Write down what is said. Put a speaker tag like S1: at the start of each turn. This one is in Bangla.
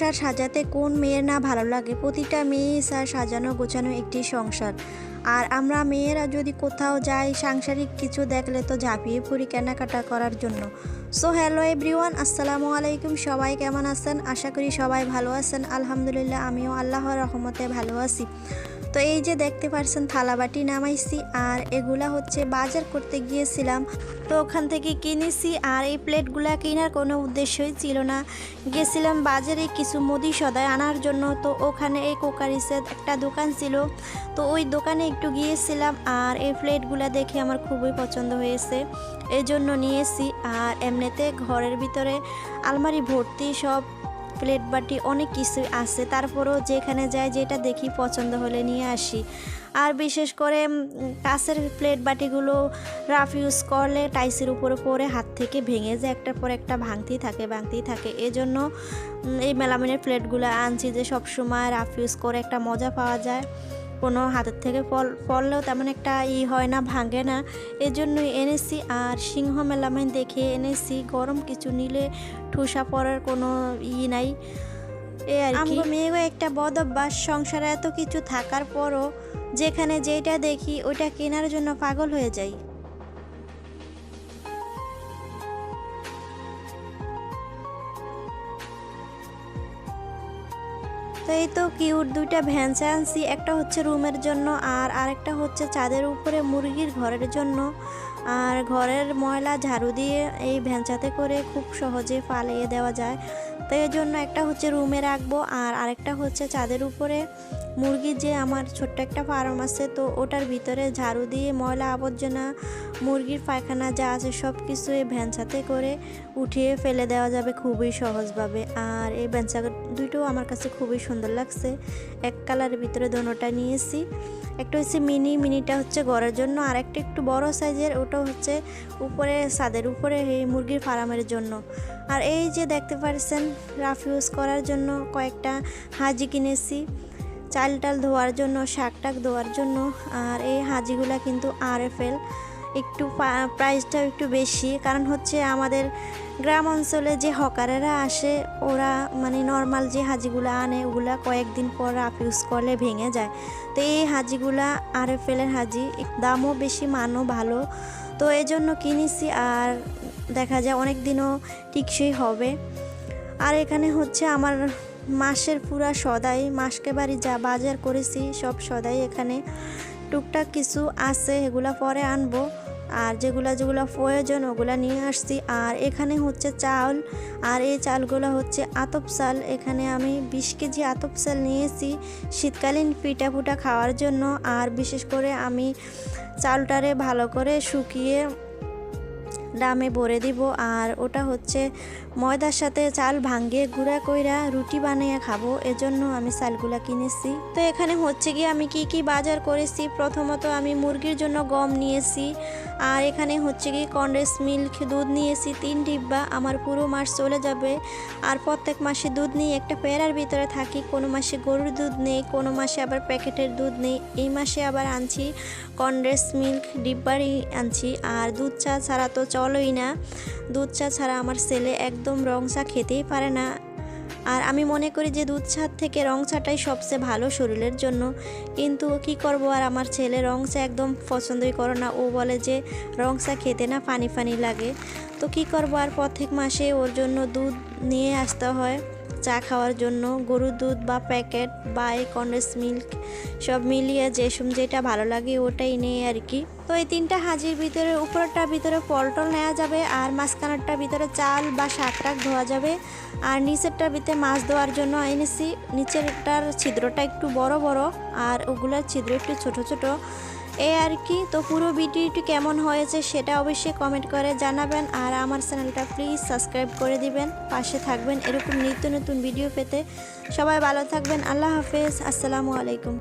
S1: সংসার সাজাতে কোন মেয়ের না ভালো লাগে? প্রতিটা মেয়েই চায় সাজানো গোছানো একটি সংসার। আর আমরা মেয়েরা যদি কোথাও যাই সাংসারিক কিছু দেখলে তো ঝাঁপিয়ে পড়ি কেনাকাটা করার জন্য। সো হ্যালো এভরিওয়ান, আসসালামু আলাইকুম। সবাই কেমন আছেন? আশা করি সবাই ভালো আছেন। আলহামদুলিল্লাহ আমিও আল্লাহর রহমতে ভালো আছি। তো এই যে দেখতে পাচ্ছেন থালাবাটি নামাইছি, আর এগুলা হচ্ছে বাজার করতে গিয়েছিলাম, তো ওখান থেকে কিনেছি। আর এই প্লেটগুলা কেনার কোনো উদ্দেশ্যই ছিল না, গেছিলাম বাজারে কিছু মুদি সদাই আনার জন্য। তো ওখানে এই কোকারিসের একটা দোকান ছিল, তো ওই দোকানে একটু গিয়েছিলাম। আর এই প্লেটগুলা দেখে আমার খুবই পছন্দ হয়েছে, এই জন্য নিয়েছি। আর এমনিতে ঘরের ভিতরে আলমারি ভর্তি সব প্লেট বাটি অনেক কিছুই আছে, তারপরেও যেখানে যাই যেটা দেখি পছন্দ হলে নিয়ে আসি। আর বিশেষ করে কাঁচের প্লেট বাটিগুলো রাফ ইউজ করলে টাইসের উপরে পরে হাত থেকে ভেঙে যায়, একটার পর একটা ভাঙতেই থাকে। এজন্য এই মেলামিনের প্লেটগুলো আনছি, যে সবসময় রাফ ইউজ করে একটা মজা পাওয়া যায়, কোনো হাতের থেকে পড়লেও তেমন একটা হয় না, ভাঙে না, এজন্যই এনেছি। আর সিংহ মেলামাইন দেখে এনেছি, গরম কিছু নিলে ঠুসা পড়ার কোনো নাই। আর কি মেয়েও একটা বদ অভ্যাস, সংসারে এত কিছু থাকার পরও যেখানে যেটা দেখি ওইটা কেনার জন্য পাগল হয়ে যাই। তো এই তো কিউট দুইটা ভ্যানচা আনছি, একটা হচ্ছে রুমের জন্য আর আরেকটা হচ্ছে ছাদের উপরে মুরগির ঘরের জন্য। আর ঘরের ময়লা ঝাড়ু দিয়ে এই ভ্যানচাতে করে খুব সহজে ফালিয়ে দেওয়া যায়, তো এই জন্য একটা হচ্ছে রুমে রাখবো আর আরেকটা হচ্ছে ছাদের উপরে। মুরগির যে আমার ছোট্ট একটা ফার্ম আছে, তো ওটার ভিতরে ঝাড়ু দিয়ে ময়লা আবর্জনা মুরগির পায়খানা যা আছে সব কিছু এই ভ্যানচাতে করে উঠিয়ে ফেলে দেওয়া যাবে খুবই সহজভাবে। আর এই ভ্যানচা দুইটাও আমার কাছে খুবই সুন্দর লাগছে, এক কালারের ভিতরে দোনোটা নিয়েছি। একটা হচ্ছে মিনিটা হচ্ছে ঘরের জন্য, আর একটা একটু বড় সাইজের, ওটা হচ্ছে উপরে ছাদের উপরে এই মুরগির ফার্মের জন্য। আর এই যে দেখতে পাচ্ছেন রাফ ইউজ করার জন্য কয়েকটা হাজি কিনেছি, চাল টাল ধোয়ার জন্য, শাক টাক ধোয়ার জন্য। আর এই হাজিগুলা কিন্তু RFL, একটু প্রাইসটাও একটু বেশি, কারণ হচ্ছে আমাদের গ্রাম অঞ্চলে যে হকারেরা আসে ওরা মানে নর্মাল যে হাজিগুলা আনে ওগুলা কয়েকদিন পর রাফ ইউজ করলে ভেঙে যায়। তো এই হাজিগুলা RFL-এর হাজি, দামও বেশি, মানও ভালো, তো এই জন্য কিনেছি। আর দেখা যায় অনেক দিনও টিকসই হবে। আর এখানে হচ্ছে আমার মাসের পুরা সদাই, মাসকে বাড়ি যা বাজার করেছি সব সদাই এখানে, টুকটাক কিছু আছে এগুলা পরে আনবো, আর যেগুলা প্রয়োজন ওগুলা নিয়ে আসছি। আর এখানে হচ্ছে চাল, আর এই চালগুলো হচ্ছে আতপ চাল, এখানে আমি 20 কেজি আতপ চাল নিয়েছি শীতকালীন পিঠা পুটা খাওয়ার জন্য। আর বিশেষ করে আমি চালটারে ভালো করে শুকিয়ে ড্রামে ভরে দিব, আর ওটা হচ্ছে ময়দার সাথে চাল ভাঙ্গিয়ে গুঁড়া কইরা রুটি বানিয়ে খাবো, এজন্য আমি চালগুলা কিনেছি। তো এখানে হচ্ছে গিয়ে আমি কি বাজার করেছি, প্রথমত আমি মুরগির জন্য গম নিয়েছি, আর এখানে হচ্ছে গিয়ে কনডেন্স মিল্ক দুধ নিয়েছি 3 ডিব্বা, আমার পুরো মাস চলে যাবে। আর প্রত্যেক মাসে দুধ নিয়ে একটা পেয়ারার ভিতরে থাকি, কোনো মাসে গরুর দুধ নেই, কোনো মাসে আবার প্যাকেটের দুধ নেই। এই মাসে আবার আনছি কনডেন্স মিল্ক ডিব্বারই আনছি। আর দুধ চা ছাড়া তো চলোই না, দুধ চা ছাড়া আমার ছেলে একদম রং চা খেতেই পারে না। আর আমি মনে করি যে দুধ চা থেকে রং চাটাই সবচেয়ে ভালো শরীরের জন্য, কিন্তু কি করব, আর আমার ছেলে রং চা একদম পছন্দই করে না, ও বলে যে রং চা খেতে না পানি লাগে। তো কি করব, আর প্রত্যেক মাসে ওর জন্য দুধ নিয়ে আসতে হয় চা খাওয়ার জন্য, গরুর দুধ বা প্যাকেট বা এই কনডেন্স মিল্ক সব মিলিয়ে যেটা ভালো লাগে ওটাই নেই আর কি। তো এই 3টা হাজির ভিতরে উপরটার ভিতরে পলটল নেওয়া যাবে, আর মাঝখানেরটার ভিতরে চাল বা শাক টাক ধোয়া যাবে, আর নিচেরটার ভিতরে মাছ ধোয়ার জন্য এনেছি। নিচেরটার ছিদ্রটা একটু বড় আর ওগুলার ছিদ্র একটু ছোট এই আর কি। তো পুরো ভিডিওটি কেমন হয়েছে সেটা অবশ্যই কমেন্ট করে জানাবেন, আর আমার চ্যানেলটা প্লিজ সাবস্ক্রাইব করে দিবেন, পাশে থাকবেন এরকম নিত্য নতুন ভিডিও পেতে। সবাই ভালো থাকবেন, আল্লাহ হাফেজ, আসসালামু আলাইকুম।